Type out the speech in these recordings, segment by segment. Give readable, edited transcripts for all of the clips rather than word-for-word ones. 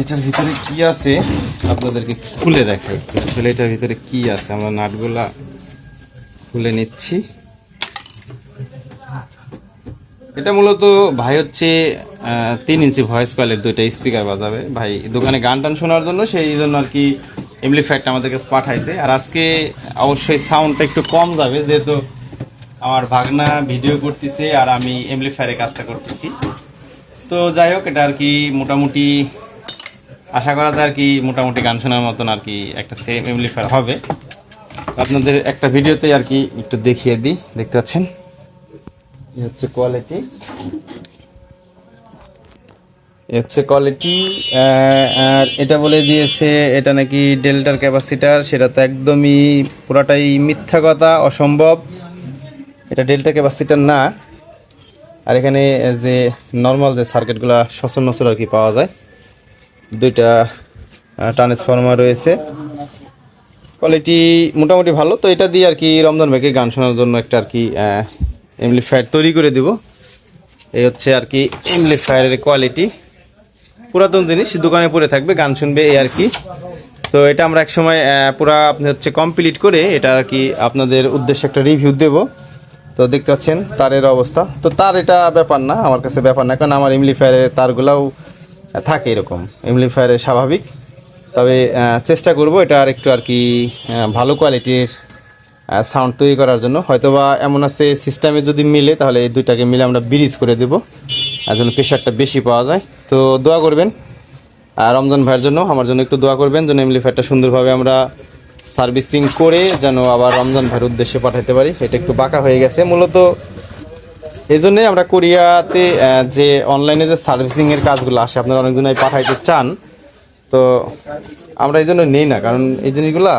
এটার ভিতরে কি আছে আপনাদেরকে খুলে দেখাই। আসলে এটার ভিতরে কি আছে আমরা নাটগুলা খুলে নিচ্ছি। এটা মূলত ভাই হচ্ছে 3 ইঞ্চি ভয়েস কয়েলের 2টা স্পিকার বাজাবে। ভাই দোকানে গান টান শোনার জন্য, সেই জন্য আর কি এমপ্লিফায়ারটা আমাদের কাছে পাঠাইছে। আর আজকে অবশ্যই সাউন্ডটা একটু কম যাবে, যেহেতু আমার ভাগনা ভিডিও করতেছে আর আমি এমপ্লিফায়ারে কাজটা করতেছি। তো যাই হোক, এটা আর কি মোটামুটি আশা করা যায় আর কি মোটামুটি গান শোনার মতন আর কি একটা সেম এমপ্লিফায়ার হবে। আপনাদের একটা ভিডিওতে আর কি একটু দেখিয়ে দিই। দেখতে পাচ্ছেন এই হচ্ছে কোয়ালিটি, আর এটা বলে দিয়েছে এটা নাকি ডেল্টার ক্যাপাসিটার। সেটা তো একদমই পুরাটাই মিথ্যা কথা, অসম্ভব। এটা ডেল্টা ক্যাপাসিটার না। আর এখানে যে নর্মাল যে সার্কিটগুলো সচল আর কি পাওয়া যায়, 2টা ট্রান্সফরমার রয়েছে। কোয়ালিটি মোটামুটি ভালো। তো এটা দিয়ে আর কি রমজান ভাইকে গান শোনার জন্য একটা আর কি এমপ্লিফায়ার তৈরি করে দেব। এই হচ্ছে আর কি এমপ্লিফায়ারের কোয়ালিটি। পুরাতন জিনিস, দোকানে পড়ে থাকবে, গান শুনবে এই আর কি। তো এটা আমরা এক সময় পুরা আপনি হচ্ছে কমপ্লিট করে এটা আর কি আপনাদের উদ্দেশ্যে একটা রিভিউ দেব। তো দেখতে পাচ্ছেন তারের অবস্থা। তো তার এটা ব্যাপার না, আমার কাছে ব্যাপার না, কারণ আমার এমপ্লিফায়ারের তারগুলাও থাকে এরকম, এমপ্লিফায়ারের স্বাভাবিক। তবে চেষ্টা করব এটা আর একটু আর কি ভালো কোয়ালিটির সাউন্ড তৈরি করার জন্য। হয়তোবা এমন আছে সিস্টেমে যদি মিলে, তাহলে এই 2টাকে মিলে আমরা ব্রিজ করে দেবো, আর জন্য প্রেশারটা বেশি পাওয়া যায়। তো দোয়া করবেন আর রমজান ভাইয়ের জন্য, আমার জন্য একটু দোয়া করবেন, যেন এমপ্লিফায়ারটা সুন্দরভাবে আমরা সার্ভিসিং করে যেন আবার রমজান ভাইয়ের উদ্দেশ্যে পাঠাতে পারি। এটা একটু বাঁকা হয়ে গেছে মূলত, এই জন্যই আমরা কোরিয়াতে যে অনলাইনে যে সার্ভিসিংয়ের কাজগুলো আসে, আপনারা অনেকজনই পাঠাইতে চান। তো আমরা এই জন্য নেই না, কারণ এই জিনিসগুলো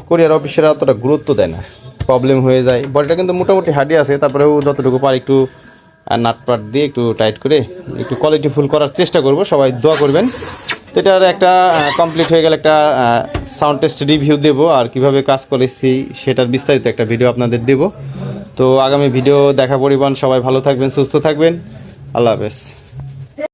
কোরিয়ার অফিসেরা অতটা গুরুত্ব দেয় না, প্রবলেম হয়ে যায়। বডিটা কিন্তু মোটামুটি হার্ডি আছে, তারপরেও যতটুকু পারি একটু নাটপাট দিয়ে একটু টাইট করে একটু কোয়ালিটিফুল করার চেষ্টা করব। সবাই দোয়া করবেন। তো এটার একটা কমপ্লিট হয়ে গেলে একটা সাউন্ড টেস্ট রিভিউ দেব, আর কিভাবে কাজ করেছি সেটার বিস্তারিত একটা ভিডিও আপনাদের দেব। তো আগামী ভিডিও দেখা পরিমাণ সবাই ভালো থাকবেন, সুস্থ থাকবেন। আল্লাহ হাফেজ।